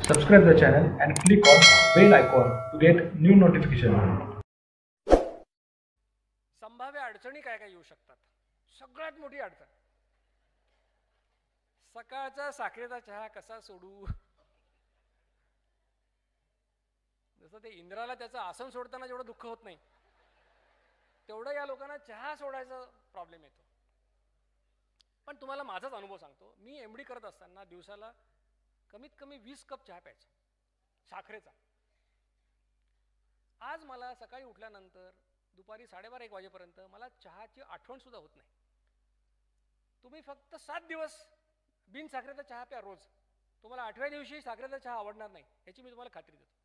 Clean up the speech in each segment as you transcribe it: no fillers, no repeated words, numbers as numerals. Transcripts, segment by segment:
Subscribe the channel and click on bell icon to get new notification. संभाव्य अडचणी काय काय येऊ शकतात. सगळ्यात मोठी अडचण सकाळचा साखरेचा चहा कसा सोडू. जसं ते इंद्राला त्याचं आसन सोडताना जेवढं दुःख होत नाही तेवढं या लोकांना चहा सोडायचा प्रॉब्लेम येतो. पण तुम्हाला माझाच अनुभव सांगतो. मी एमडी करत असताना दिवसाला कमीत कमी 20 कप चहा प्यायचा साखरेचा. आज मला सकाळी उठल्यानंतर दुपारी 12:30-1 वाजेपर्यंत मला चहाची आठवण सुद्धा होत नाही. तुम्ही फक्त 7 दिवस बिन साखरेचा चहा प्या रोज, तुम्हाला 8व्या दिवशी साखरेचा चहा आवडणार नाही याची मी तुम्हाला खात्री देतो.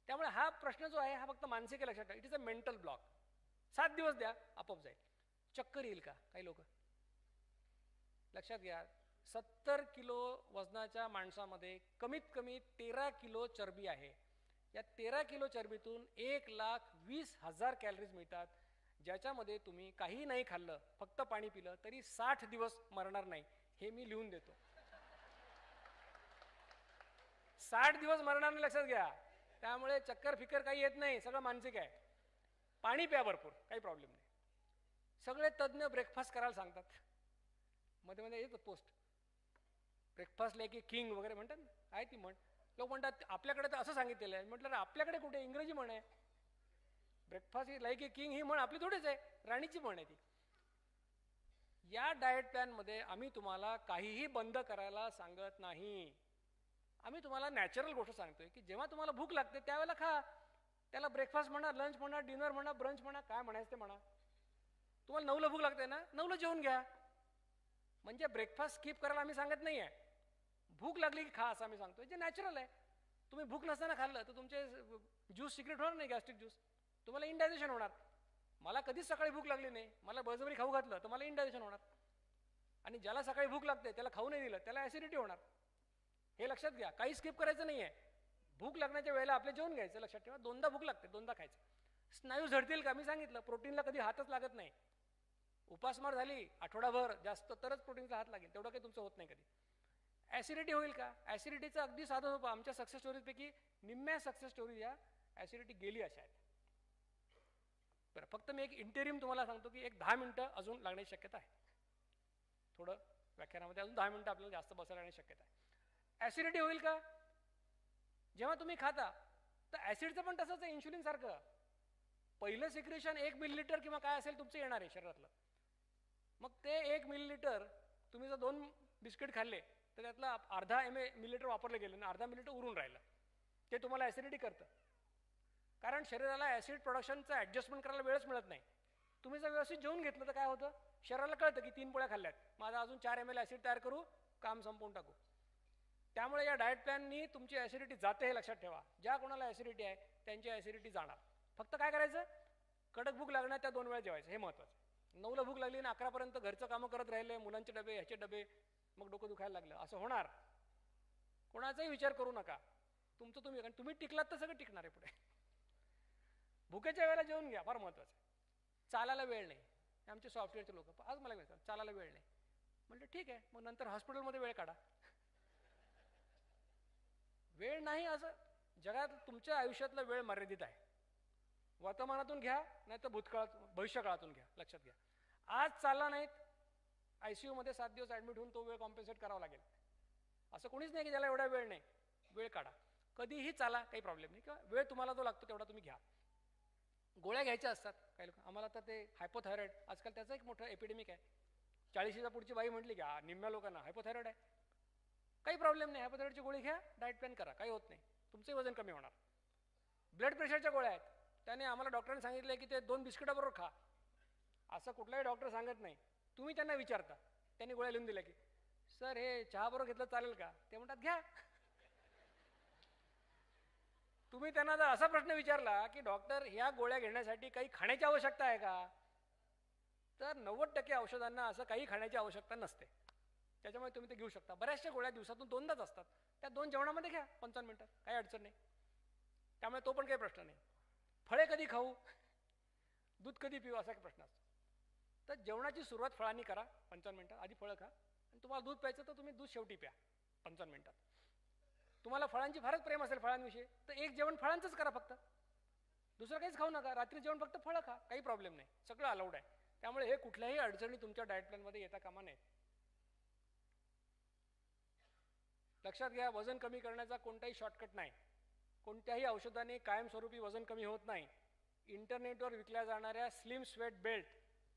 त्यामुळे हा प्रश्न जो आहे हा फक्त मानसिक लक्षात ठेवा. It is a mental block. 7 दिवस द्या, आपोआप जाईल. चक्कर येईल का काही लोक लक्षात घ्या. 70 किलो वजनाच्या माणसामध्ये कमीत कमी 13 किलो चरबी आहे. या 13 किलो चरबीतून 1,20,000 कॅलरीज मिळतात, ज्याच्यामध्ये तुम्ही काही नाही खाल्लं, फक्त पाणी पिलं तरी 60 दिवस मरणार नाही. हे मी लिहून देतो. 60 दिवस मरणार नाही, लक्षात घ्या. त्यामुळे चक्कर फिकर काही येत नाही, सगळं मानसिक आहे. पाणी प्या भरपूर, काही प्रॉब्लेम नाही. सगळे तज्ज्ञ ब्रेकफास्ट करायला सांगतात. मध्ये मध्ये येतं post, breakfast like a king वगैरे म्हणतात ना, आहे ती म्हण. लोक म्हणतात आपल्याकडे तर असं सांगितलेलं आहे. म्हटलं आपल्याकडे कुठे, इंग्रजी म्हण आहे. Breakfast is like a king ही म्हण आपली थोडीच आहे, राणीची म्हण आहे ती. या डाएट प्लॅनमध्ये आम्ही तुम्हाला काहीही बंद करायला सांगत नाही. आम्ही तुम्हाला नॅचरल गोष्ट सांगतोय की जेव्हा तुम्हाला भूक लागते त्यावेळेला खा. त्याला ब्रेकफास्ट म्हणा, लंच म्हणा, डिनर म्हणा, ब्रंच म्हणा, काय म्हणायचं ते म्हणा. तुम्हाला 9ला भूक लागते ना, 9ला जेवून घ्या. म्हणजे ब्रेकफास्ट स्किप करायला आम्ही सांगत नाही आहे. भूक लागली की खा असं आम्ही सांगतोय, जे नॅचरल आहे. तुम्ही भूक नसताना खाल्लं तर तुमचे ज्यूस सिक्रेट होणार नाही, गॅस्ट्रिक ज्यूस. तुम्हाला इनडायजेशन होणार. मला कधीच सकाळी भूक लागली नाही, मला बळजबरी खाऊ घातलं तर मला इनडायजेशन होणार. आणि ज्याला सकाळी भूक लागते त्याला खाऊ नाही दिलं त्याला ॲसिडिटी होणार. हे लक्षात घ्या. काही स्किप करायचं नाही आहे. भूक लागण्याच्या वेळेला आपले जेवण घ्यायचं. लक्षात ठेवा, 2दा भूक लागते, 2दा खायचं. स्नायू झडतील का, मी सांगितलं प्रोटीनला कधी हातच लागत नाही. उपासमार झाली आठवडाभर जास्त तरच प्रोटीनचा हात लागेल, तेवढं काही तुमचं होत नाही कधी. ॲसिडिटी होईल का, ॲसिडिटीचं अगदी साधं सोपं. आमच्या सक्सेस स्टोरीजपैकी निम्म्या सक्सेस स्टोरीज या ॲसिडिटी गेली अशा आहेत. बरं, फक्त मी एक इंटेरिम तुम्हाला सांगतो की एक 10 मिनिटं अजून लागण्याची शक्यता आहे. थोडं व्याख्यानामध्ये अजून 10 मिनिटं आपल्याला जास्त बसायला लागण्याची शक्यता आहे. ॲसिडिटी होईल का, जेव्हा तुम्ही खाता तर ॲसिडचं पण तसंच आहे, इन्शुलिन सारखं. पहिलं सिक्रेशन 1 मिलीलिटर किंवा काय असेल तुमचं येणार आहे शरीरातलं. मग ते 1 मिलीलिटर तुम्ही जर 2 बिस्किट खाल्ले तर त्यातलं अर्धा मिलीलिटर वापरलं गेलं आणि अर्धा मिलीलिटर उरून राहिलं. ते तुम्हाला ॲसिडिटी करतं. कारण शरीराला ॲसिड प्रोडक्शनचं ॲडजस्टमेंट करायला वेळच मिळत नाही. तुम्ही जर व्यवस्थित जेवून घेतलं तर काय होतं, शरीराला कळतं की 3 पोळ्या खाल्ल्यात, माझा अजून 4 ml ॲसिड तयार करू, काम संपवून टाकू. त्यामुळे या डाएट प्लॅननी तुमची ॲसिडिटी जाते, हे लक्षात ठेवा. ज्या कोणाला ॲसिडिटी आहे त्यांची ॲसिडिटी जाणार. फक्त काय करायचं, कडक भूक लागणार त्या 2 वेळा जेवायचं, हे महत्त्वाचं. 9ला भूक लागली आणि 11पर्यंत घरचं कामं करत राहिले, मुलांचे डबे, ह्याचे डबे, मग डोकं दुखायला लागलं, असं होणार. कोणाचाही विचार करू नका, तुमचं तुम्ही. कारण तुम्ही टिकलात तर सगळं टिकणार आहे पुढे. भुकेच्या वेळेला जेवून घ्या, फार महत्त्वाचं. चालायला वेळ नाही. आमचे सॉफ्टवेअरचे लोक आज मला म्हणतात चालायला वेळ नाही. म्हटलं ठीक आहे, मग नंतर हॉस्पिटलमध्ये वेळ काढा. वेळ नाही असं जगात, तुमच्या आयुष्यातला वेळ मर्यादित आहे. वर्तमानातून घ्या नाही तर भूतकाळात भविष्यकाळातून घ्या. लक्षात घ्या, आज चालला नाहीत ICU मध्ये 7 दिवस ॲडमिट होऊन तो वेळ कॉम्पेन्सेट करावा लागेल. असं कोणीच नाही की ज्याला एवढा वेळ नाही. वेळ काढा, कधीही चाला, काही प्रॉब्लेम नाही. किंवा वेळ तुम्हाला जो लागतो तेवढा तुम्ही घ्या. गोळ्या घ्यायच्या असतात काही लोक. आम्हाला तर ते हायपोथायरॉइड आजकाल त्याचं एक मोठं एपिडेमिक आहे. 40च्या पुढची बाई म्हटली की निम्म्या लोकांना हायपोथायरॉइड आहे. काही प्रॉब्लेम नाही, हायपोथायरॉइडची गोळी घ्या, डाएट प्लॅन करा, काही होत नाही, तुमचंही वजन कमी होणार. ब्लड प्रेशरच्या गोळ्या आहेत, त्याने आम्हाला डॉक्टरांनी सांगितलं की ते 2 बिस्किटाबरोबर खा. असं कुठलाही डॉक्टर सांगत नाही. तुम्ही त्यांना विचारता, त्यांनी गोळ्या लिहून दिल्या की सर हे चहाबरोबर घेतलं चालेल का, ते म्हणतात घ्या. तुम्ही त्यांना जर असा प्रश्न विचारला की डॉक्टर ह्या गोळ्या घेण्यासाठी काही खाण्याची आवश्यकता आहे का, तर 90% औषधांना असं काही खाण्याची आवश्यकता नसते. त्याच्यामुळे तुम्ही ते घेऊ शकता. बऱ्याचशा गोळ्या दिवसातून 2दाच असतात, त्या 2 जेवणामध्ये घ्या 55 मिनिटं, काही अडचण नाही. त्यामुळे तो पण काही प्रश्न नाही. फळे कधी खाऊ, दूध कधी पिऊ, असा एक प्रश्न असतो. तर जेवणाची सुरुवात फळांनी करा 55 मिनिटात. आधी फळं खा आणि तुम्हाला दूध प्यायचं तर तुम्ही दूध शेवटी प्या 55 मिनिटात. तुम्हाला फळांची फारच प्रेम असेल फळांविषयी तर एक जेवण फळांचंच करा फक्त, दुसरं काहीच खाऊ नका. रात्री जेवण फक्त फळं खा, काही प्रॉब्लेम नाही, सगळं अलाउड आहे. त्यामुळे हे कुठल्याही अडचणी तुमच्या डाएट प्लॅनमध्ये येता कामा नये. लक्षात घ्या, वजन कमी करण्याचा कोणताही शॉर्टकट नाही. कोणत्याही औषधाने कायमस्वरूपी वजन कमी होत नाही. इंटरनेटवर विकल्या जाणाऱ्या स्लिम स्वेट बेल्ट,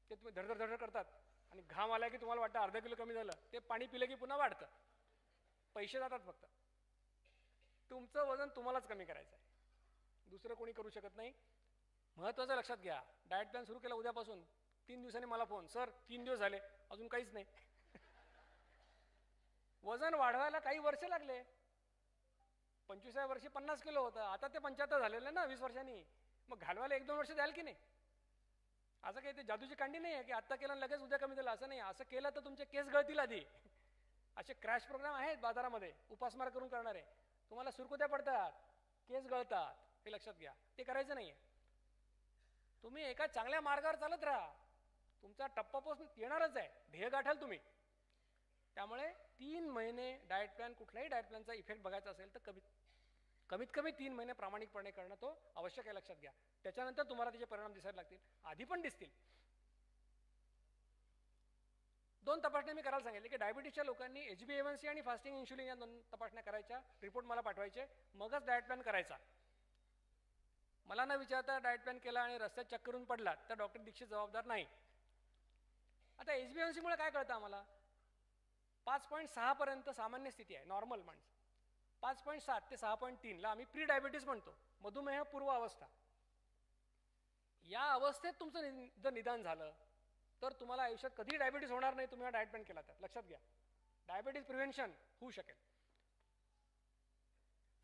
ते तुम्ही धडधड धडधड करतात आणि घाम आला की तुम्हाला वाटतं अर्धा किलो कमी झालं, ते पाणी पिलं की पुन्हा वाढतं, पैसे जातात फक्त. तुमचं वजन तुम्हालाच कमी करायचं आहे, दुसरं कोणी करू शकत नाही. महत्त्वाचं लक्षात घ्या, डाएट प्लॅन सुरू केला उद्यापासून, 3 दिवसांनी मला फोन, सर 3 दिवस झाले अजून काहीच नाही. वजन वाढवायला काही वर्ष लागले. 25व्या वर्षी 50 किलो होतं, आता ते 75 झालेलं ना 20 वर्षांनी. मग घालवायला 1-2 वर्ष द्याल की नाही? असं काही ते जादूची कांडी नाही आहे की आत्ता केलं लगेच उद्या कमी झालं, असं नाही. असं केलं तर तुमचे केस गळतील आधी. असे क्रॅश प्रोग्राम आहेत बाजारामध्ये उपासमार करून करणारे. तुम्हाला सुरकुत्या पडतात, केस गळतात, हे लक्षात घ्या. ते करायचं नाही आहे. तुम्ही एका चांगल्या मार्गावर चालत राहा, तुमचा टप्पा पोस्ट येणारच आहे, ध्येय गाठाल तुम्ही. त्यामुळे 3 महिने डाएट प्लॅन, कुठल्याही डाएट प्लॅनचा इफेक्ट बघायचा असेल तर कमीत कमी 3 महिने प्रामाणिकपणे करणं तो आवश्यक आहे, लक्षात घ्या. त्याच्यानंतर तुम्हाला त्याचे परिणाम दिसायला लागतील, आधी पण दिसतील. 2 तपासण्या मी करायला सांगितले की डायबिटीसच्या लोकांनी HbA1c आणि फास्टिंग इन्शुलिन या 2 तपासण्या करायच्या, रिपोर्ट मला पाठवायचे, मगच डाएट प्लॅन करायचा. मला न विचारता डाएट प्लॅन केला आणि रस्त्यात चक्करून पडला तर डॉक्टर दीक्षित जबाबदार नाही. आता HbA1c मुळे काय कळतं आम्हाला? 5.6 पर्यंत सामान्य स्थिती आहे, नॉर्मल माणसं. 5.7 ते 6.3 ला आम्ही प्री डायबिटीस म्हणतो, मधुमेह पूर्व अवस्था. या अवस्थेत तुमचं जर निदान झालं तर तुम्हाला आयुष्यात कधी डायबिटीस होणार नाही, तुम्ही हा डाएट प्लॅन केला तर. लक्षात घ्या, डायबिटीस प्रिव्हेन्शन होऊ शकेल.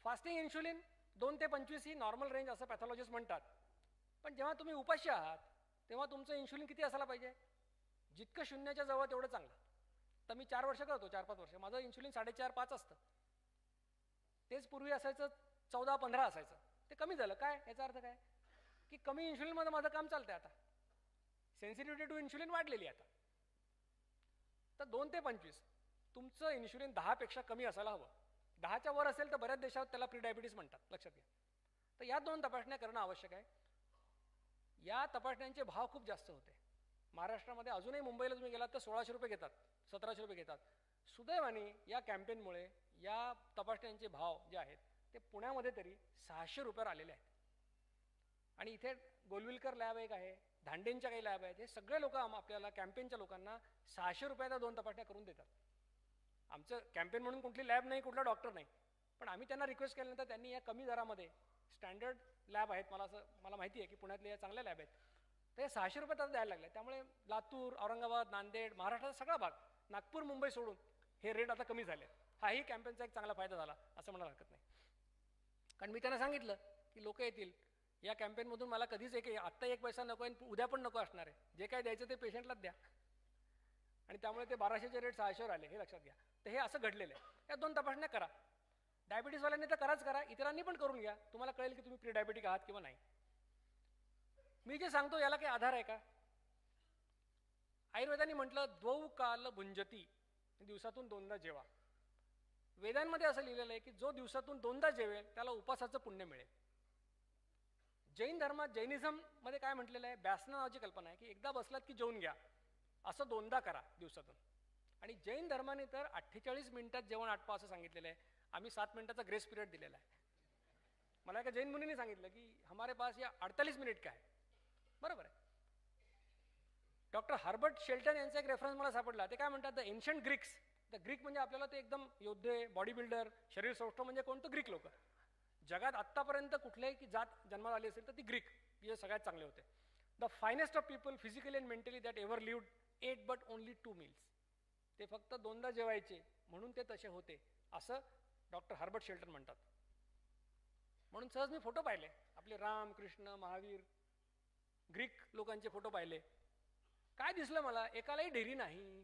फास्टिंग इन्शुलिन 2 ते 25 ही नॉर्मल रेंज असं पॅथॉलॉजिस्ट म्हणतात. पण जेव्हा तुम्ही उपाशी आहात तेव्हा तुमचं इन्शुलिन किती असायला पाहिजे? जितकं शून्याच्या जवळ तेवढं चांगलं. तर मी 4 वर्ष करतो, 4-5 वर्ष, माझं इन्शुलिन 4.5-5 असतं. तेच पूर्वी असायचं 14-15 असायचं, ते कमी झालं. काय याचा अर्थ काय? की कमी इन्शुलिनमध्ये माझं काम चालतंय आता, सेन्सिटिव्हिटी टू इन्शुलिन वाढलेली आता. तर 2 ते 25 तुमचं इन्शुलिन 10 पेक्षा कमी असायला हवं. 10च्या वर असेल तर बऱ्याच देशात त्याला प्री डायबिटीस म्हणतात, लक्षात घ्या. तर या 2 तपासण्या करणं आवश्यक आहे. या तपासण्यांचे भाव खूप जास्त होते महाराष्ट्रामध्ये. अजूनही मुंबईला तुम्ही गेलात तर 1600 रुपये घेतात, 1700 रुपये घेतात. सुदैवाने या कॅम्पेनमुळे या तपासण्यांचे भाव जे आहेत ते पुण्यामध्ये तरी 600 रुपयावर आलेले आहेत. आणि इथे गोलविलकर लॅब एक आहे, धांडेंच्या काही लॅब आहेत, हे सगळे लोक आपल्याला कॅम्पेनच्या लोकांना 600 रुपयाचा 2 तपासण्या करून देतात. आमचं कॅम्पेन म्हणून कुठली लॅब नाही, कुठला डॉक्टर नाही, पण आम्ही त्यांना रिक्वेस्ट केल्यानंतर त्यांनी या कमी दरामध्ये स्टँडर्ड लॅब आहेत, मला माहिती आहे की पुण्यातले या चांगल्या लॅब आहेत, तर हे 600 रुपये त्यात द्यायला लागले. त्यामुळे लातूर, औरंगाबाद, नांदेड, महाराष्ट्राचा सगळा भाग, नागपूर, मुंबई सोडून हे रेट आता कमी झाले. हाही कॅम्पेनचा एक चांगला फायदा झाला असं म्हणायला हरकत नाही. कारण मी त्यांना सांगितलं की लोक येतील या कॅम्पेनमधून, मला कधीच आत्ता 1 पैसा नको आहे, उद्या पण नको असणार आहे, जे काय द्यायचं ते पेशंटलाच द्या. आणि त्यामुळे ते 1200चे रेट 600वर आले, हे लक्षात घ्या. तर हे असं घडलेलं आहे. या 2 तपासण्या करा. डायबिटीसवाल्यांनी तर करा, इतरांनी पण करून घ्या, तुम्हाला कळेल की तुम्ही प्री डायबिटिक आहात किंवा नाही. मी जे सांगतो याला काही आधार आहे का? आयुर्वेदाने म्हटलं द्वौ काल भुंजती, दिवसातून 2दा जेवा. वेदांमध्ये असं लिहिलेलं आहे की जो दिवसातून 2दा जेवेल त्याला उपासाचं पुण्य मिळेल. जैन धर्मात, जैनिझम मध्ये काय म्हटलेलं आहे, ब्यासना नावाची कल्पना आहे की एकदा बसलात की जेवून घ्या, असं 2दा करा दिवसातून. आणि जैन धर्माने तर 48 मिनिटात जेवण आटपा असं सांगितलेलं आहे. आम्ही 7 मिनिटाचा ग्रेस पिरियड दिलेला आहे. मला एका जैन मुनीने सांगितलं की हमारे पास या 48 मिनिट का आहे. बरोबर आहे. डॉक्टर हर्बर्ट शेल्टन यांचा एक रेफरन्स मला सापडला. ते काय म्हणतात, the ancient Greeks. The Greek म्हणजे आपल्याला ते एकदम योद्धे, बॉडी बिल्डर, शरीर सौष्ठव म्हणजे कोणतं? ग्रीक लोक. जगात आत्तापर्यंत कुठल्याही की जात जन्माला आली असेल तर ती ग्रीक, जे सगळ्यात चांगले होते. The finest of people physically and mentally that ever lived eight but only 2 meals. ते फक्त 2दा जेवायचे म्हणून ते तसे होते, असं डॉक्टर हर्बर्ट शेल्टन म्हणतात. म्हणून सहज मी फोटो पाहिले आपले, राम, कृष्ण, महावीर, ग्रीक लोकांचे फोटो पाहिले. काय दिसलं मला? एकालाही ढेरी नाही.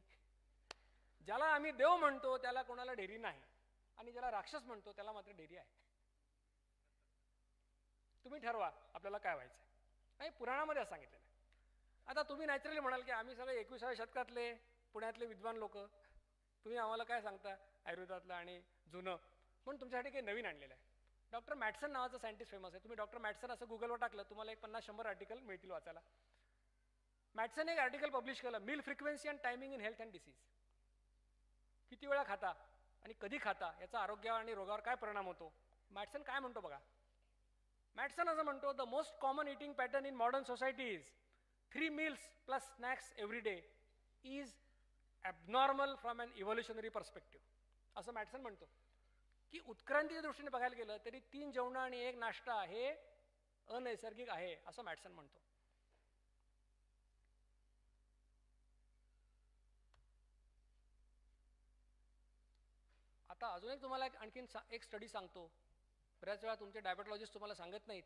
ज्याला आम्ही देव म्हणतो त्याला कोणाला ढेरी नाही, आणि ज्याला राक्षस म्हणतो त्याला मात्र ढेरी आहे. तुम्ही ठरवा आपल्याला काय व्हायचं आहे. पुराणामध्ये असं सांगितलेलं आहे. आता तुम्ही नॅचरली म्हणाल की आम्ही सगळे 21व्या शतकातले पुण्यातले विद्वान लोक, तुम्ही आम्हाला काय सांगता आयुर्वेदातलं आणि जुनं. म्हणून तुमच्यासाठी काही नवीन आणलेलं आहे. डॉक्टर मॅटसन नावाचा सायंटिस्ट फेमस आहे. तुम्ही डॉक्टर मॅटसन असं गुगलवर टाकलं तुम्हाला एक 50-100 आर्टिकल मिळतील वाचायला. मॅटसन एक आर्टिकल पब्लिश केलं, meal frequency and timing in health and disease. किती वेळा खाता आणि कधी खाता याचा आरोग्यावर आणि रोगावर काय परिणाम होतो. मॅटसन काय म्हणतो बघा. मॅटसन असं म्हणतो, the most common eating pattern in modern societies 3 meals plus snacks every day is abnormal from an evolutionary perspective. असं मॅटसन म्हणतो की उत्क्रांतीच्या दृष्टीने बघायला गेलं तरी 3 जेवणं आणि 1 नाश्ता हे अनैसर्गिक आहे असं मॅटसन म्हणतो. आता अजून एक तुम्हाला आणखीन एक स्टडी सांगतो. बऱ्याच वेळा तुमचे डायबेटॉलॉजिस्ट तुम्हाला सांगत नाहीत,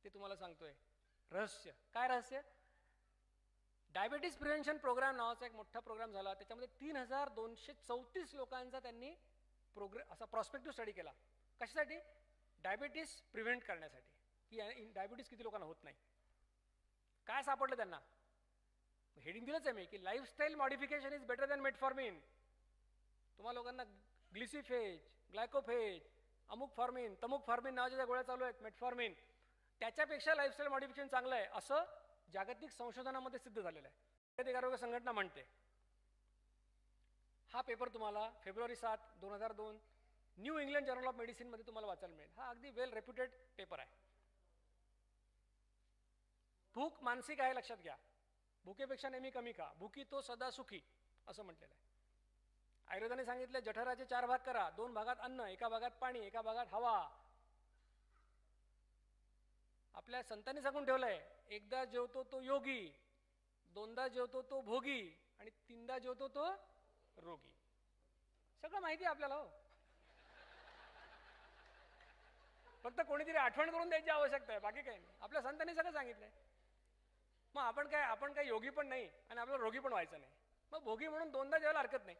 ते तुम्हाला सांगतोय. रहस्य काय रहस्य. डायबिटीज प्रिव्हेन्शन प्रोग्राम नावाचा एक मोठा प्रोग्राम झाला. त्याच्यामध्ये 3234 लोकांचा त्यांनी असा प्रॉस्पेक्टिव्ह स्टडी केला. कशासाठी. डायबिटीस प्रिव्हेंट करण्यासाठी की डायबिटीस किती लोकांना होत नाही. काय सापडलं त्यांना. हेडिंग दिलंच आहे मी की lifestyle modification is better than metformin. तुम्हा लोकांना ग्लिसिफेज, ग्लायकोफेज, अमुक फॉर्मिन, तमुक फॉर्मिन नावाच्या ज्या गोळ्या चालू आहेत, मेटफॉर्मिन, त्याच्यापेक्षा लाईफस्टाईल मॉडिफिकेशन चांगलं आहे असं जागतिक संशोधनामध्ये सिद्ध झालेलं आहे. जागतिक आरोग्य संघटना म्हणते. हा पेपर तुम्हाला फेब्रुवारी 7, 2002 न्यू इंग्लंड जर्नल ऑफ मेडिसिनमध्ये तुम्हाला वाचायला मिळेल. हा अगदी वेल रेप्युटेड पेपर आहे. भूक मानसिक आहे लक्षात घ्या. भुकेपेक्षा नेहमी कमी खा. भुकी तो सदा सुखी असं म्हटलेलं आहे. आयुर्वेदाने सांगितले जठराचे 4 भाग करा. 2 भागात अन्न, 1 भागात पाणी, 1 भागात हवा. आपल्या संतांनी सांगून ठेवलंय एकदा जेवतो तो योगी, 2दा जेवतो तो भोगी आणि 3दा जेवतो तो रोगी. सगळं माहिती आहे आपल्याला. हो फक्त कोणीतरी आठवण करून द्यायची आवश्यकता आहे, बाकी काही नाही. आपल्या संतांनी सगळं सांगितलंय. मग आपण काय योगी पण नाही आणि आपल्याला रोगी पण व्हायचं नाही. मग भोगी म्हणून 2दा जेवायला हरकत नाही.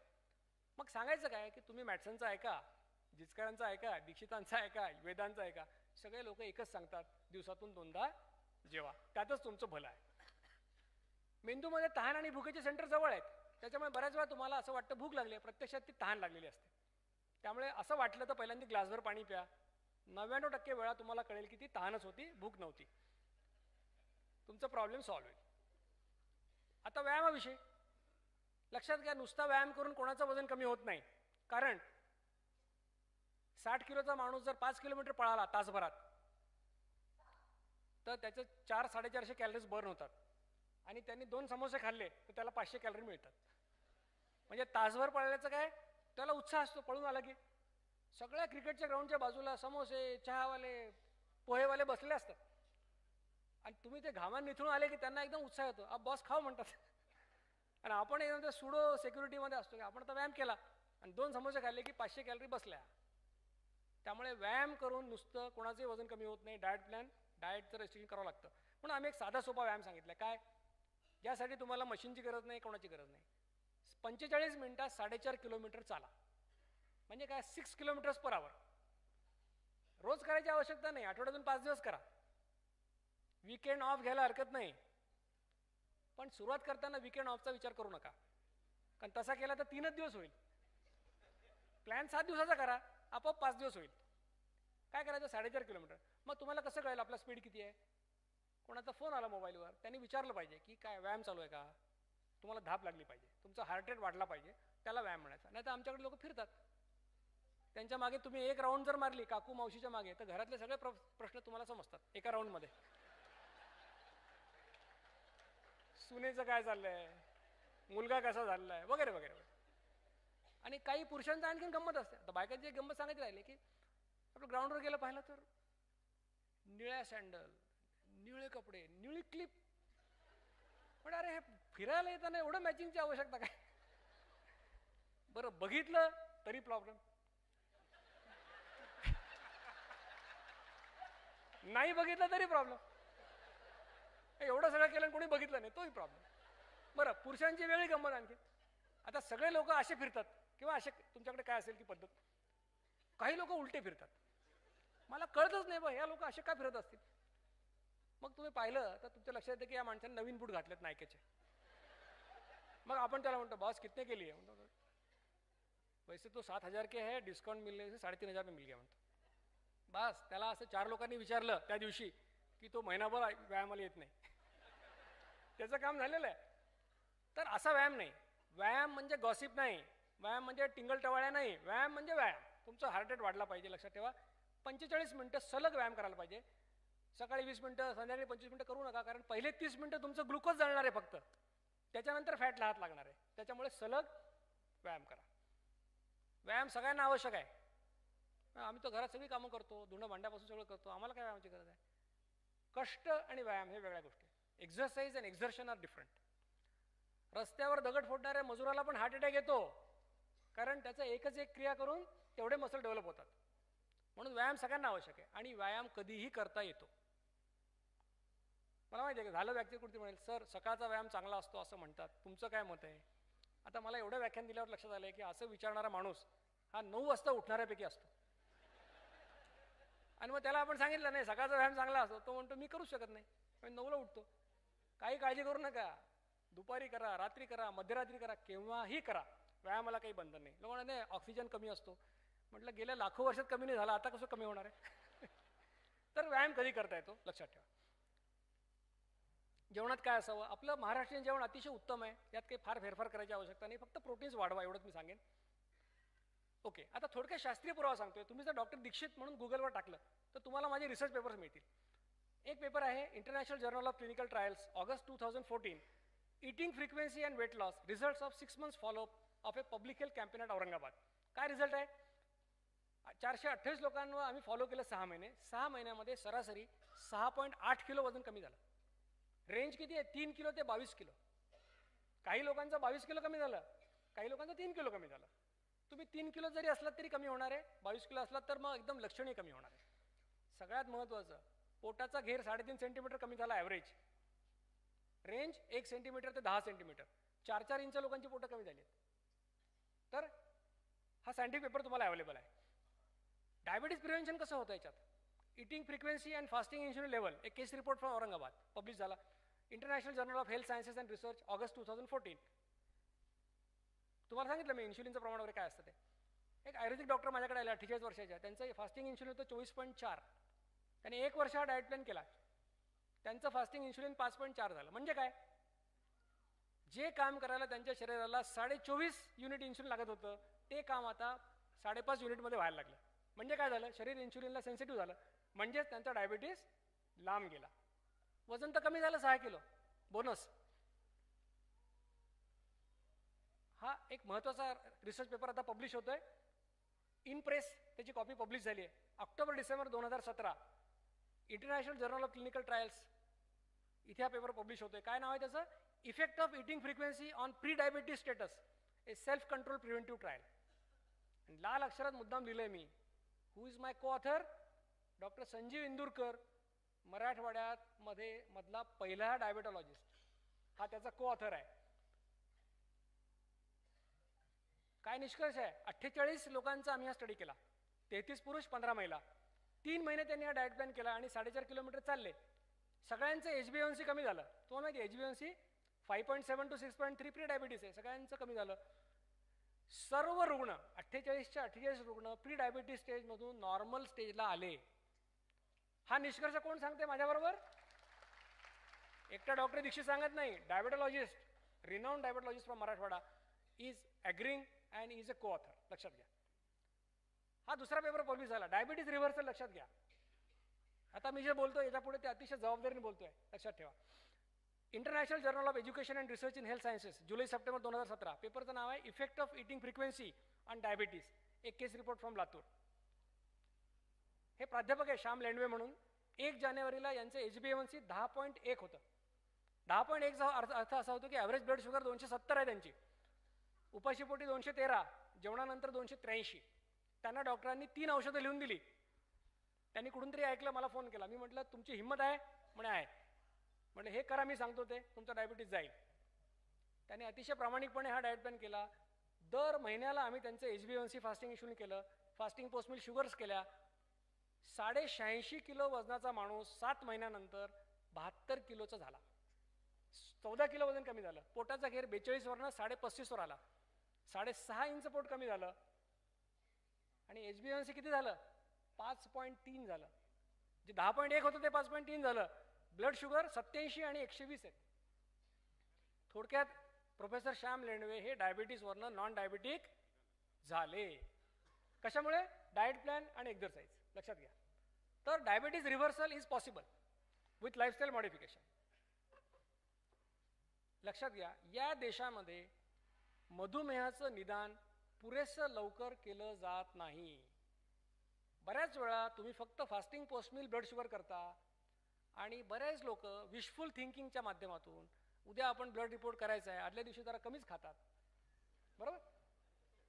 मग सांगायचं काय की तुम्ही मॅटसनचं ऐका, जिचकरांचा ऐका, दीक्षितांचा ऐका, वेदांचा ऐका. सगळे लोक एकच सांगतात दिवसातून 2दा जेवा, त्यातच तुमचं भलं आहे. मेंदूमध्ये तहान आणि भुकेचे सेंटर जवळ आहेत. त्याच्यामुळे बऱ्याच वेळा तुम्हाला असं वाटतं भूक लागली आहे, प्रत्यक्षात ती तहान लागलेली असते. त्यामुळे असं वाटलं तर पहिल्यांदा ग्लासभर पाणी प्या. 99% वेळा तुम्हाला कळेल की ती तहानच होती, भूक नव्हती. तुमचा प्रॉब्लेम सॉल्व्ह होईल. आता व्यायामाविषयी लक्षात घ्या. नुसता व्यायाम करून कोणाचं वजन कमी होत नाही. कारण 60 किलोचा माणूस जर 5 किलोमीटर पळाला तासभरात तर त्याचे 400-450 कॅलरीज बर्न होतात. आणि त्यांनी 2 समोसे खाल्ले तर त्याला 500 कॅलरी मिळतात. म्हणजे तासभर पळाल्याचं काय, त्याला उत्साह असतो. पळून आला की सगळ्या क्रिकेटच्या ग्राउंडच्या बाजूला समोसे, चहावाले, पोहेवाले बसलेले असतात. आणि तुम्ही ते घामान निथळून आले की त्यांना एकदम उत्साह येतो. अब बॉस खाऊ म्हणतात. आणि आपण एकदम त्या सुडो सिक्युरिटीमध्ये असतो की आपण तर व्यायाम केला आणि 2 समोसे खाल्ले की 500 कॅलरी बसल्या. त्यामुळे व्यायाम करून नुसतं कोणाचंही वजन कमी होत नाही. डाएटचं रेस्ट्रिक्शन करावं लागतं. म्हणून आम्ही एक साधा सोपा व्यायाम सांगितला. काय, ज्यासाठी तुम्हाला मशीनची गरज नाही, कोणाची गरज नाही. 45 मिनिटात 4.5 किलोमीटर चाला. म्हणजे काय, 6 किलोमीटर्स पर आवर. रोज करायची आवश्यकता नाही, आठवड्यातून 5 दिवस करा. वीकेंड ऑफ घ्यायला हरकत नाही. पण सुरुवात करताना वीकेंड ऑफचा विचार करू नका, कारण तसा केला तर 3च दिवस होईल. प्लॅन 7 दिवसाचा करा, आपोआप 5 दिवस होईल. काय करायचं, 4.5 किलोमीटर. मग तुम्हाला कसं कळेल आपला स्पीड किती आहे. कोणाचा फोन आला मोबाईलवर, त्यांनी विचारलं पाहिजे की काय व्यायाम चालू आहे का. तुम्हाला धाप लागली पाहिजे, तुमचा हार्ट रेट वाढला पाहिजे, त्याला व्यायाम म्हणायचा. नाही तर आमच्याकडे लोक फिरतात, त्यांच्या मागे तुम्ही 1 राऊंड जर मारली काकू मावशीच्या मागे तर घरातले सगळे प्रश्न तुम्हाला समजतात एका राऊंडमध्ये. सुनेचं काय चाललंय, मुलगा कसा झालेला वगैरे वगैरे. आणि काही पुरुषांचं आणखीन गंमत असते. आता बायकांची एक गंमत सांगायची राहिली की आपलं ग्राउंडवर गेलं पाहिलं तर निळ्या सँडल, निळे कपडे, निळी क्लिप. पण अरे हे फिरायला येताना एवढं मॅचिंगची आवश्यकता काय. बरं बघितलं तरी प्रॉब्लेम, नाही बघितलं तरी प्रॉब्लेम. एवढं सगळं केलं कोणी बघितलं नाही तोही प्रॉब्लेम. बरं पुरुषांची वेगळी गंमत आणखी. आता सगळे लोक असे फिरतात किंवा असे, तुमच्याकडे काय असेल ती पद्धत. काही लोक उलटे फिरतात. मला कळतच नाही बा, या लोक असे का फिरत असतील. मग तुम्ही पाहिलं तर तुमच्या लक्षात येतं की या माणसाने नवीन बूट घातलेत नायकेचे. मग आपण त्याला म्हणतो बॉस कितने केली आहे. वैसे तो 7,000 के है, डिस्काउंट मिलने से 3,500 में मिल गया म्हणतो. बस त्याला असं 4 लोकांनी विचारलं त्या दिवशी की तो महिनाभर व्यायामाला येत नाही. त्याचं काम झालेलं आहे. तर असा व्यायाम नाही. व्यायाम म्हणजे गॉसिप नाही, व्यायाम म्हणजे टिंगलटवाळ्या नाही, व्यायाम म्हणजे व्यायाम. तुमचा हार्ट रेट वाढला पाहिजे, लक्षात ठेवा. 45 मिनटं सलग व्यायाम करायला पाहिजे. सकाळी 20 मिनटं, संध्याकाळी 25 मिनटं करू नका, कारण पहिले 30 मिनटं तुमचं ग्लुकोज जळणार आहे फक्त, त्याच्यानंतर फॅटला हात लागणार आहे. त्याच्यामुळे सलग व्यायाम करा. व्यायाम सगळ्यांना आवश्यक आहे. आम्ही तर घरात सगळी कामं करतो, धुणं भांड्यापासून सगळं करतो, आम्हाला काय व्यायामाची गरज आहे? कष्ट आणि व्यायाम हे वेगळ्या गोष्टी. Exercise and exertion are different. रस्त्यावर दगड फोडणाऱ्या मजुराला पण हार्ट अटॅक येतो, कारण त्याचं एकच एक क्रिया करून तेवढे मसल डेव्हलप होतात. म्हणून व्यायाम सगळ्यांना आवश्यक आहे आणि व्यायाम कधीही करता येतो. मला माहिती आहे की झालं व्यक्तिकृती म्हणेल सर सकाळचा व्यायाम चांगला असतो असं म्हणतात, तुमचं काय मत आहे? आता मला एवढं व्याख्यान दिल्यावर लक्षात आलं की असं विचारणारा माणूस हा 9 वाजता उठणाऱ्यापैकी असतो. आणि मग त्याला आपण सांगितलं नाही सकाळचा व्यायाम चांगला असतो, तो म्हणतो मी करू शकत नाही, पण 9ला उठतो. काही काळजी करू नका, दुपारी करा, रात्री करा, मध्यरात्री करा, केव्हाही करा, व्यायामाला काही बंधन नाही. लोकांना नाही ऑक्सिजन कमी असतो. म्हटलं गेल्या लाखो वर्षात कमी नाही झाला, आता कसं कमी होणार आहे? तर व्यायाम कधी करता येतो लक्षात ठेवा. जेवणात काय असावं? आपलं महाराष्ट्रीयन जेवण अतिशय उत्तम आहे, यात काही फार फेरफार करायची आवश्यकता नाही, फक्त प्रोटीन्स वाढवा एवढंच मी सांगेन. ओके, आता थोडक्यात शास्त्रीय पुरावा सांगतोय. तुम्ही जर डॉक्टर दीक्षित म्हणून गुगलवर टाकलं तर तुम्हाला माझे रिसर्च पेपर्स मिळतील. एक पेपर आहे International journal of Clinical Trials August 2014, eating frequency and weight loss results of 6 months follow up of a public health campaign at Aurangabad. काय रिझल्ट आहे? 428 लोकांवर आम्ही फॉलो केलं 6 महिने. 6 महिन्यामध्ये सरासरी 6.8 किलो वजन कमी झालं. रेंज किती आहे? 3 किलो ते 22 किलो. काही लोकांचं 22 किलो कमी झालं, काही लोकांचं 3 किलो कमी झालं. तुम्ही 3 किलो जरी असलात तरी कमी होणार आहे, 22 किलो असलात तर मग एकदम लक्षणीय कमी होणार आहे. सगळ्यात महत्त्वाचं, पोटाचा घेर 3.5 सेंटीमीटर कमी झाला ॲव्हरेज. रेंज 1 सेंटीमीटर ते 10 सेंटीमीटर. 4-4 इंच लोकांची पोटं कमी झाली आहेत. तर हा सायंटिफिक पेपर तुम्हाला अवेलेबल आहे. डायबिटीज प्रिव्हेन्शन कसं होतं याच्यात? Eating frequency and fasting insulin level, एक case report from Aurangabad publish झाला. International journal of health sciences and research August 2014. तुम्हाला सांगितलं मी इन्शुलिनचं प्रमाण वगैरे काय असतं ते. एक आयुर्वेदिक डॉक्टर माझ्याकडे आले 48 वर्षाच्या, त्यांचं फास्टिंग इन्शुलिन होतं 24.4. त्यांनी 1 वर्ष हा डाएट प्लॅन केला, त्यांचं फास्टिंग इन्शुलिन 5.4 झालं. म्हणजे काय? जे काम करायला त्यांच्या शरीराला 24.5 युनिट इन्शुलिन लागत होतं ते काम आता 5.5 युनिटमध्ये व्हायला लागलं. म्हणजे काय झालं? शरीर इन्शुलिनला सेन्सिटिव्ह झालं, म्हणजेच त्यांचा डायबिटीस लांब गेला. वजन तर कमी झालं 6 किलो, बोनस. हा एक महत्त्वाचा रिसर्च पेपर आता पब्लिश होतोय इन प्रेस, त्याची कॉपी पब्लिश झाली आहे ऑक्टोबर-डिसेंबर 2017. International journal of Clinical trials इथे हा पेपर पब्लिश होतोय. काय नाव आहे त्याचं? Effect of eating frequency on pre diabetes status, A self control preventive trial. लाल अक्षरात मुद्दाम लिहिलंय मी. हु इज माय को ऑथर? डॉक्टर संजीव इंदुरकर, मराठवाड्यात मधला पहिला डायबेटॉलॉजिस्ट, हा त्याचा को ऑथर आहे. काय निष्कर्ष आहे? 48 लोकांचा आम्ही हा स्टडी केला, 33 पुरुष 15 महिला. 3 महिने त्यांनी हा डाएट प्लॅन केला आणि 4.5 किलोमीटर चालले. सगळ्यांचं HbA1c कमी झालं. तुम्हाला माहिती HbA1c 5.7 to 6.3 प्री डायबिटीस आहे, सगळ्यांचं कमी झालं. सर्व रुग्ण 48च्या 48 रुग्ण प्री डायबिटीस स्टेजमधून नॉर्मल स्टेजला आले. हा निष्कर्ष कोण सांगते माझ्याबरोबर? एकटा डॉक्टर दीक्षित सांगत नाही, diabetologist, renowned diabetologist from Marathwada is agreeing and is a co author. लक्षात घ्या. हा दुसरा पेपर पब्लिश झाला, डायबिटीज रिव्हर्सल. लक्षात घ्या. आता मी जे बोलतोय याच्यापुढे ते अतिशय जबाबदारीने बोलतोय, लक्षात ठेवा. International journal of education and research in health sciences, जुलै-सप्टेंबर 2017. पेपरचं नाव आहे effect of eating frequency on diabetes, एक केस रिपोर्ट फ्रॉम लातूर. हे प्राध्यापक आहे श्याम लेंडवे म्हणून. 1 जानेवारीला यांचं HbA1c 10.1 होतं. 10.1 चा अर्थ असा होतो की ॲव्हरेज ब्लड शुगर 270 आहे त्यांची, उपाशीपोटी 213, जेवणानंतर 283. त्यांना डॉक्टरांनी 3 औषधं लिहून दिली. त्यांनी कुठून तरी ऐकलं, मला फोन केला. मी म्हटलं तुमची हिंमत आहे? म्हणे आहे. म्हणजे हे करा, मी सांगतो ते, तुमचा डायबिटीस जाईल. त्यांनी अतिशय प्रामाणिकपणे हा डाएट प्लॅन केला. दर महिन्याला आम्ही त्यांचं HbA1c फास्टिंग इन्शुलिन केलं, फास्टिंग पोस्ट मिल शुगर्स केल्या. 86 किलो वजनाचा माणूस 7 महिन्यानंतर 72 किलोचा झाला. 14 किलो वजन कमी झालं. पोटाचा घेर 42 वरनं 35.5 वर आला. 6.5 इंच पोट कमी झालं. आणि HbA1c किती झालं? 5.3 झालं. जे 10.1 होतं ते 5.3 झालं. ब्लड शुगर 87 आणि 120 आहेत. थोडक्यात प्रोफेसर श्याम लेंडवे हे डायबिटीसवरनं नॉन डायबिटिक झाले. कशामुळे? डाएट प्लॅन आणि एक्झरसाइज. लक्षात घ्या. तर diabetes reversal is possible with lifestyle modification. लक्षात घ्या, या देशामध्ये मधुमेहाचं निदान पुरेसं लवकर केलं जात नाही. बऱ्याच वेळा तुम्ही फक्त fasting post meal blood sugar करता आणि बरेच लोक विशफुल थिंकिंगच्या माध्यमातून उद्या आपण ब्लड रिपोर्ट करायचा आहे, आदल्या दिवशी जरा कमीच खातात. बरोबर?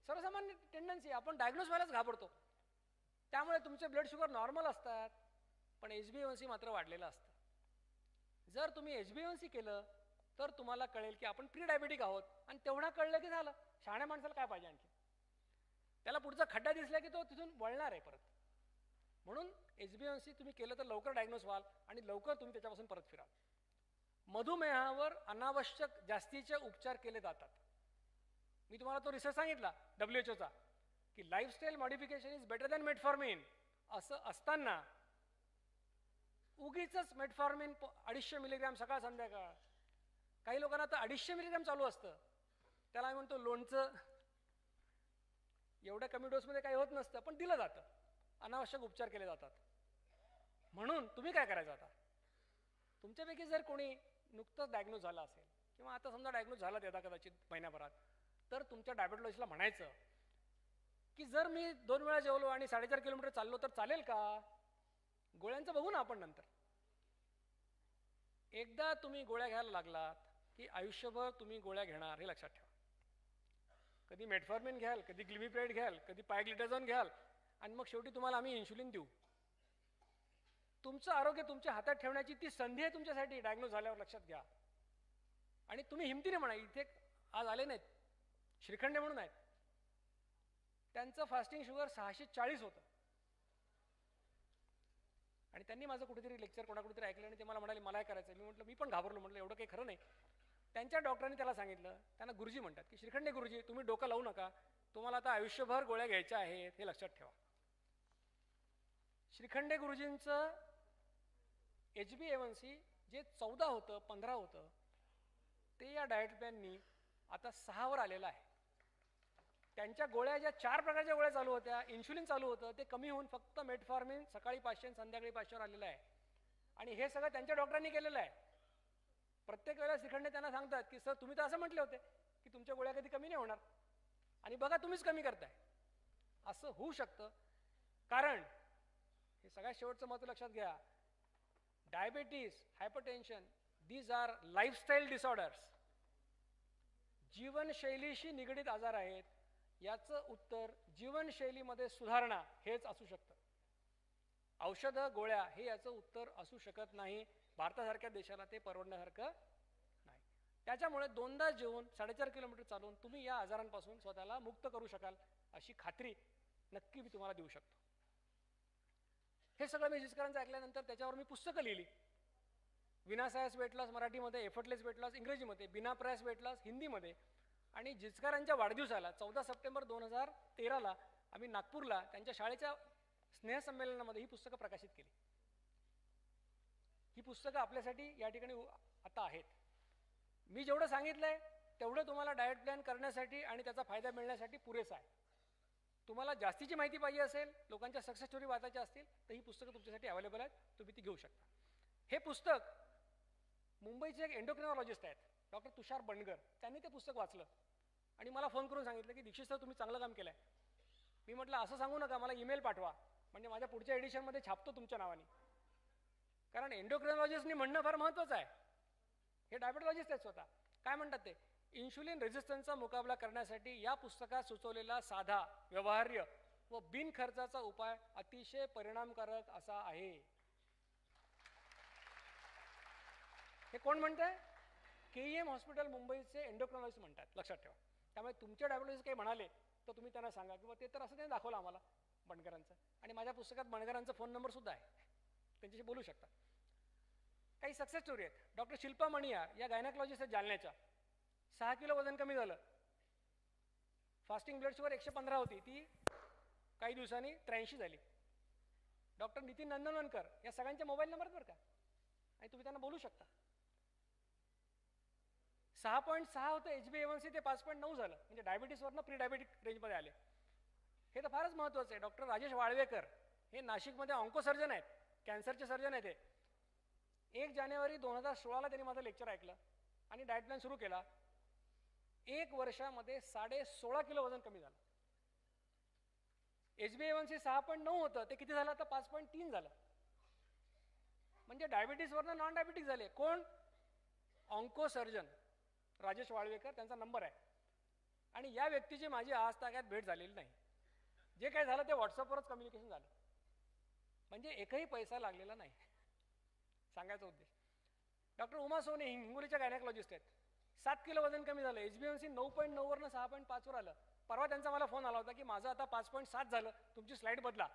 सर्वसामान्य टेंडन्सी. आपण डायग्नोज व्हायलाच घाबरतो. त्यामुळे तुमचे ब्लड शुगर नॉर्मल असतात पण HbA1c मात्र वाढलेलं असतं. जर तुम्ही HbA1c केलं तर तुम्हाला कळेल की आपण प्री डायबिटिक आहोत आणि तेवढा कळलं की झालं. शहाण्या माणसाला काय पाहिजे आणखी? त्याला पुढचा खड्डा दिसला की तो तिथून वळणार आहे परत. म्हणून HbA1c तुम्ही केलं तर लवकर डायग्नोज व्हाल आणि लवकर तुम्ही त्याच्यापासून परत फिराल. मधुमेहावर अनावश्यक जास्तीचे उपचार केले जातात. मी तुम्हाला तो रिसर्च सांगितला WHOचा की lifestyle modification is better than metformin. असं असताना उगीच मेटफॉर्मिन 250 मिलीग्रॅम सकाळ संध्याकाळ. काही लोकांना तर 250 मिलीग्रॅम चालू असतं. त्याला आम्ही म्हणतो लोणचं. एवढ्या कमी डोसमध्ये काही होत नसतं पण दिलं जातं. अनावश्यक उपचार केले जातात. म्हणून तुम्ही काय करायचं आता? तुमच्यापैकी जर कोणी नुकतंच डायग्नोज झाला असेल किंवा आता समजा डायग्नोज झाला त्याचा कदाचित महिन्याभरात, तर तुमच्या डायबेटॉलॉजिस्टला म्हणायचं की जर मी 2 वेळा जेवलो आणि 4.5 किलोमीटर चाललो तर चालेल का? गोळ्यांचं बघू ना आपण नंतर. एकदा तुम्ही गोळ्या घ्यायला लागलात की आयुष्यभर तुम्ही गोळ्या घेणार हे लक्षात ठेवा. कधी मेटफॉर्मिन घ्याल, कधी ग्लिमिप्रेड घ्याल, कधी पायग्लिटाझोन घ्याल आणि मग शेवटी तुम्हाला आम्ही इन्शुलिन देऊ. तुमचं आरोग्य तुमच्या हातात ठेवण्याची ती संधी आहे तुमच्यासाठी डायग्नोज झाल्यावर. लक्षात घ्या. आणि तुम्ही हिमतीने म्हणा, इथे आज आले नाहीत श्रीखंडे म्हणून आहेत, त्यांचं फास्टिंग शुगर 640 होतं आणि त्यांनी माझं कुठेतरी लेक्चर कोणाकुठेतरी ऐकलं आणि ते मला म्हणाले मला करायचं. मी म्हटलं मी पण घाबरलो. म्हटलं एवढं काही खरं नाही. त्यांच्या डॉक्टरांनी त्याला सांगितलं, त्यांना गुरुजी म्हणतात, की श्रीखंडे गुरुजी तुम्ही डोकं लावू नका, तुम्हाला आता आयुष्यभर गोळ्या घ्यायच्या आहेत हे लक्षात ठेवा. श्रीखंडे गुरुजींचं HbA1c जे 14 होतं 15 होतं ते या डाएट प्लॅननी आता 6 वर आलेलं आहे. त्यांच्या गोळ्या ज्या 4 प्रकारच्या गोळ्या चालू होत्या, इन्शुलिन चालू होतं, ते कमी होऊन फक्त मेटफॉर्मिन सकाळी 500 आणि संध्याकाळी 500 वर आलेलं आहे. आणि हे सगळं त्यांच्या डॉक्टरांनी केलेलं आहे. प्रत्येक वेळेला श्रीखंडे त्यांना सांगतात की सर तुम्ही तर असं म्हटले होते की तुमच्या गोळ्या कधी कमी नाही होणार आणि बघा तुम्हीच कमी करताय. असं होऊ शकतं कारण हे सगळ्यात शेवटचं महत्त्व लक्षात घ्या. Diabetes, hypertension these are lifestyle disorders. जीवनशैलीशी निगडीत आजार आहेत. याचं उत्तर जीवनशैलीमध्ये सुधारणा हेच असू शकतं. औषधं गोळ्या हे याचं उत्तर असू शकत नाही. भारतासारख्या देशाला ते परवडण्यासारखं नाही. त्याच्यामुळे 2दा जेवून 4.5 किलोमीटर चालून तुम्ही या आजारांपासून स्वतःला मुक्त करू शकाल अशी खात्री नक्की मी तुम्हाला देऊ शकतो. हे सगळं मी जिचकरांचं ऐकल्यानंतर त्याच्यावर मी पुस्तकं लिहिली. विनासायास वेट लॉस मराठीमध्ये, एफर्टलेस वेट लॉस इंग्रजीमध्ये, बिना प्रयास वेट लॉस हिंदीमध्ये. आणि जिचकरांच्या वाढदिवसाला 14 सप्टेंबर 2013ला आम्ही नागपूरला त्यांच्या शाळेच्या स्नेहसंमेलनामध्ये ही पुस्तकं प्रकाशित केली. ही पुस्तकं आपल्यासाठी या ठिकाणी आता आहेत. मी जेवढं सांगितलंय तेवढं तुम्हाला डाएट प्लॅन करण्यासाठी आणि त्याचा फायदा मिळण्यासाठी पुरेसा आहे. तुम्हाला जास्तीची माहिती पाहिजे असेल, लोकांच्या सक्सेस स्टोरी वाचायच्या असतील तर ही पुस्तकं तुमच्यासाठी अवेलेबल आहेत. तुम्ही ती घेऊ शकता. हे पुस्तक मुंबईचे एक एंडोक्रिनॉलॉजिस्ट आहेत डॉक्टर तुषार बंडगर, त्यांनी ते पुस्तक वाचलं आणि मला फोन करून सांगितलं की दीक्षित सर तुम्ही चांगलं काम केलं आहे. मी म्हटलं असं सांगू नका, मला ईमेल पाठवा म्हणजे माझ्या पुढच्या एडिशनमध्ये छापतो तुमच्या नावाने. कारण एंडोक्रिनॉलॉजिस्टनी म्हणणं फार महत्त्वाचं आहे. हे डायबेटॉलॉजिस्ट आहेत स्वतः. काय म्हणतात ते? इन्शुलिन रेझिस्टन्सचा मुकाबला करण्यासाठी या पुस्तकात सुचवलेला साधा, व्यवहार्य व बिनखर्चाचा उपाय अतिशय परिणामकारक असा आहे. हे कोण म्हणतंय? KEM हॉस्पिटल मुंबईचे एंडोक्रिनॉलॉजिस्ट म्हणतात. लक्षात ठेवा. त्यामुळे तुमचे डायबेटॉलॉजिस्ट काही म्हणाले तर तुम्ही त्यांना सांगा किंवा ते तर असं त्यांनी दाखवलं आम्हाला बंडकरांचं. आणि माझ्या पुस्तकात बंडकरांचा फोन नंबर सुद्धा आहे, त्यांच्याशी बोलू शकता. काही सक्सेस स्टोरी आहेत. डॉक्टर शिल्पा मणियार या गायनॅकॉलॉजिस्ट आहेत जालन्याच्या. 6 किलो वजन कमी झालं. फास्टिंग ब्लड शुगर 115 होती, ती काही दिवसांनी 83 झाली. डॉक्टर नितीन नंदनवनकर या सगळ्यांचे मोबाईल नंबर बरं का, आणि तुम्ही त्यांना बोलू शकता. 6.6 होतं HbA1c, ते 5.9 झालं, म्हणजे डायबिटीसवरनं प्री डायबेटिक रेंजमध्ये आले. हे तर फारच महत्त्वाचं आहे. डॉक्टर राजेश वाळवेकर हे नाशिकमध्ये ऑन्कोसर्जन आहेत, कॅन्सरचे सर्जन आहेत. 1 जानेवारी 2016 त्यांनी माझं लेक्चर ऐकलं आणि डाएट प्लॅन सुरू केला. 1 वर्षामध्ये 16.5 किलो वजन कमी झालं. HbA1c 6.9 होतं, ते किती झालं आता 5.3 झालं. म्हणजे डायबिटीसवरनं नॉन डायबिटिक झाले. कोण? ऑन्कोसर्जन राजेश वाळवेकर, त्यांचा नंबर आहे. आणि या व्यक्तीची माझी आज तागात भेट झालेली नाही. जे काय झालं ते व्हॉट्सअपवरच कम्युनिकेशन झालं, म्हणजे एकही पैसा लागलेला नाही. सांगायचा उद्देश, डॉक्टर उमा सोने हिंगोलीच्या गायनेकॉलॉजिस्ट आहेत. 7 किलो वजन कमी झालं. HbA1c 9.9 वरनं 6.5 वर आलं. परवा त्यांचा मला फोन आला होता की माझं आता 5.7 झालं, तुमची स्लाईड बदला.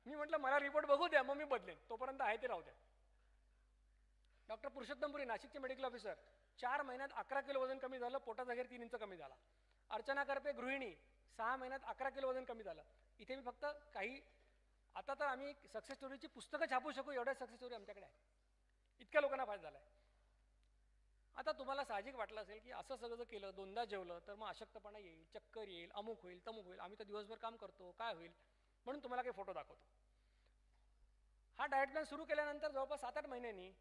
मी म्हटलं मला रिपोर्ट बघू द्या, मग मी बदलेन, तोपर्यंत आहे ते राहू द्या. डॉक्टर पुरुषोत्तमपुरी नाशिकचे मेडिकल ऑफिसर, 4 महिन्यात 11 किलो वजन कमी झालं, पोटाचा घेर 3 इंच कमी झाला. अर्चना करपे गृहिणी, 6 महिन्यात 11 किलो वजन कमी झालं. इथे मी फक्त काही, आता तर आम्ही सक्सेस स्टोरीची पुस्तकं छापू शकू एवढ्या सक्सेस स्टोरी आमच्याकडे आहे. इतक्या लोकांना फायदा झाला आहे. आता तुम्हाला साहजिक वाटलं असेल की असं सगळं जर केलं, 2दा जेवलं तर मग अशक्तपणा येईल, चक्कर येईल, अमुक होईल, तमुक होईल, आम्ही तर दिवसभर काम करतो, काय होईल, म्हणून तुम्हाला काही फोटो दाखवतो. हा डाएट प्लॅन सुरू केल्यानंतर जवळपास 7-8 महिन्यांनी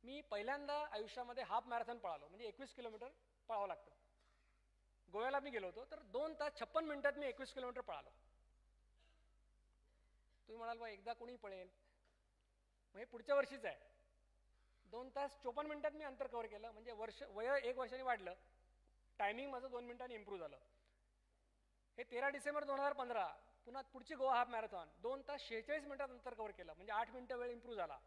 मी पहिल्यांदा आयुष्यामध्ये हाफ मॅरेथॉन पळालो, म्हणजे 21 किलोमीटर पळावं लागतं. गोव्याला मी गेलो होतो, तर 2 तास 56 मिनिटात मी 21 किलोमीटर पळालो. तुम्ही म्हणाल बा एकदा कोणी पळेल, मग हे पुढच्या वर्षीच आहे. 2 तास 54 मिनिटात मी अंतर कव्हर केलं, म्हणजे वय 1 वर्षांनी वाढलं, टायमिंग माझं 2 मिनिटांनी इम्प्रूव्ह झालं. हे 13 डिसेंबर 2015 पुन्हा पुढची गोवा हाफ मॅरेथॉन 2 तास 46 मिनिटात अंतर कव्हर केलं, म्हणजे 8 मिनिटं वेळ इम्प्रूव्ह झाला.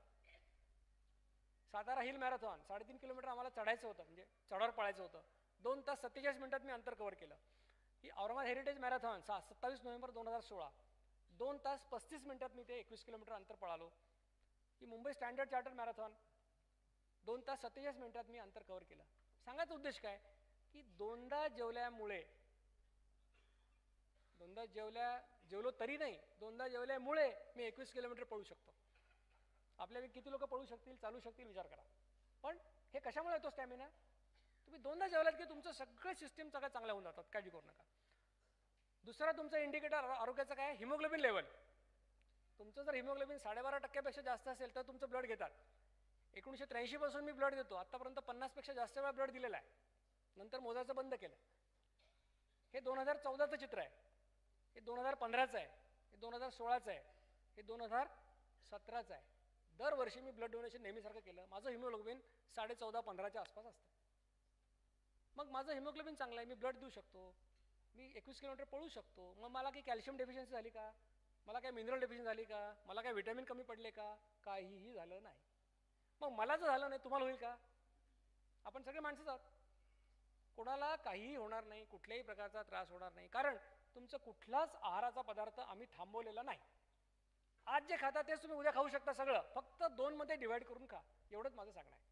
सातारा हिल मॅरेथॉन 3.5 किलोमीटर आम्हाला चढायचं होतं, म्हणजे चढावर पळायचं होतं, 2 तास 47 मिनिटात मी अंतर कव्हर केलं. ही औरंगाबाद हेरिटेज मॅरेथॉन 27 नोव्हेंबर 2016 2 तास 35 मिनिटात मी ते 21 किलोमीटर अंतर पळालो. ही मुंबई स्टँडर्ड चार्टर्ड मॅरेथॉन 2 तास 47 मिनिटात मी अंतर कव्हर केलं. सांगायचा उद्देश काय की 2दा जेवल्यामुळे, 2दा जेवलो तरी नाही, 2दा जेवल्यामुळे मी 21 किलोमीटर पळू शकतो. आपल्या किती लोक पळू शकतील, चालू शकतील, विचार करा. पण हे कशामुळे येतो स्टॅमिना? तुम्ही 2दा जेवलात की तुमचं सगळं सिस्टीम सगळं चांगल्या होऊन जातात, काळजी करू नका. दुसरा तुमचा इंडिकेटर आरोग्याचं काय? Haemoglobin level. तुमचं जर हिमोग्लोबिन 12.5% जास्त असेल तर तुमचं ब्लड घेतात. 1983 पासून मी ब्लड देतो, आतापर्यंत 50 पेक्षा जास्त वेळा ब्लड दिलेला आहे, नंतर मोजायचं बंद केलं. हे 2014चं चित्र आहे, हे 2015चं आहे, हे 2016चं आहे, हे 2017चं आहे. दरवर्षी मी ब्लड डोनेशन नेहमीसारखं केलं. माझं हिमोग्लोबिन 14.5-15च्या आसपास असतं. मग माझं हिमोग्लोबिन चांगलं आहे, मी ब्लड देऊ शकतो, मी 21 किलोमीटर पळू शकतो. मग मला काही कॅल्शियम डेफिशियन्सी झाली का? मला काही मिनरल डेफिशियन्सी झाली का? मला काही व्हिटॅमिन कमी पडले का? काहीही झालं नाही. मग मला जर झालं नाही, तुम्हाला होईल का? आपण सगळे माणसंच आहोत, कोणाला काहीही होणार नाही, कुठल्याही प्रकारचा त्रास होणार नाही, कारण तुमचं कुठलाच आहाराचा पदार्थ आम्ही थांबवलेला नाही. आज जे खाता तेच तुम्ही उद्या खाऊ शकता, सगळं फक्त 2 मध्ये डिवाइड करून खा, एवढंच माझं सांगणं आहे.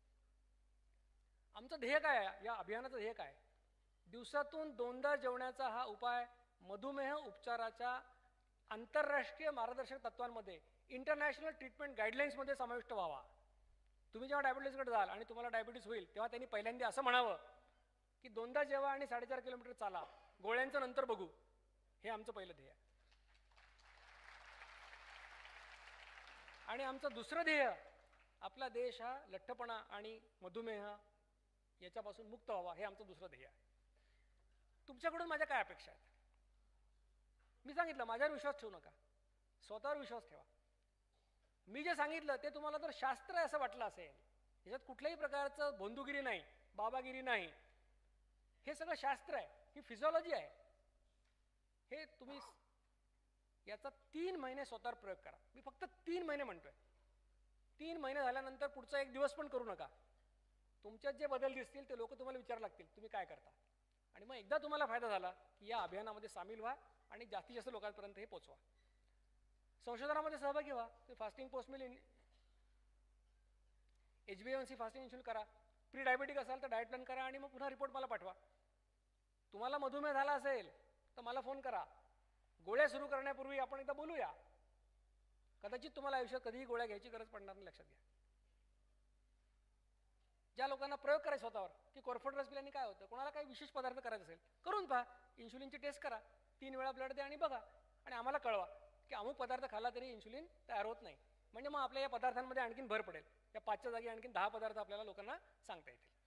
आमचं ध्येय काय आहे? या अभियानाचं ध्येय काय? दिवसातून 2दा जेवण्याचा हा उपाय मधुमेह उपचाराच्या आंतरराष्ट्रीय मार्गदर्शक तत्वांमध्ये, इंटरनॅशनल ट्रीटमेंट गाईडलाईन्समध्ये समाविष्ट व्हावा. तुम्ही जेव्हा डायबिटीसकडे जाल आणि तुम्हाला डायबिटीस होईल तेव्हा त्यांनी पहिल्यांदा असं म्हणावं की 2दा जेवा आणि 4.5 किलोमीटर चाला, गोळ्यांचं नंतर बघू. हे आमचं पहिलं ध्येय आहे. आणि आमचं दुसरं ध्येय, आपला देश हा लठ्ठपणा आणि मधुमेह याच्यापासून मुक्त व्हावा, हे आमचं दुसरं ध्येय आहे. तुमच्याकडून माझ्या काय अपेक्षा आहेत? मी सांगितलं माझ्यावर विश्वास ठेवू नका, स्वतःवर विश्वास ठेवा. मी जे सांगितलं ते तुम्हाला जर शास्त्र आहे असं वाटलं असेल, याच्यात कुठल्याही प्रकारचं भोंदूगिरी नाही, बाबागिरी नाही, हे सगळं शास्त्र आहे, ही फिजिओलॉजी आहे, हे तुम्ही याचा 3 महिने स्वतःवर प्रयोग करा. मी फक्त 3 महिने म्हणतोय. 3 महिने झाल्यानंतर पुढचा 1 दिवस पण करू नका. तुमच्यात जे बदल दिसतील ते लोक तुम्हाला विचारायला लागतील तुम्ही काय करता. आणि मग एकदा तुम्हाला फायदा झाला की या अभियानामध्ये सामील व्हा आणि जास्तीत जास्त लोकांपर्यंत हे पोचवा. संशोधनामध्ये सहभागी व्हा. तुम्ही fasting post mill HbA1c fasting insulin करा. प्री डायबिटिक असाल तर डाएट प्लॅन करा आणि मग पुन्हा रिपोर्ट मला पाठवा. तुम्हाला मधुमेह झाला असेल तर मला फोन करा. गोळ्या सुरू करण्यापूर्वी आपण एकदा बोलूया. कदाचित तुम्हाला आयुष्यात कधीही गोळ्या घ्यायची गरज पडणार नाही, लक्षात घ्या. ज्या लोकांना प्रयोग करायचा स्वतःवर की कोरफड रस पिल्याने काय होतं, कोणाला काही विशेष पदार्थ करायचा असेल करून पहा, इन्शुलिनची टेस्ट करा, 3 वेळा ब्लड द्या आणि बघा, आणि आम्हाला कळवा की अमुक पदार्थ खाला तरी इन्शुलिन तयार होत नाही. म्हणजे मग आपल्या या पदार्थांमध्ये आणखीन भर पडेल. या 5च्या जागी आणखीन 10 पदार्थ आपल्याला लोकांना सांगता येतील.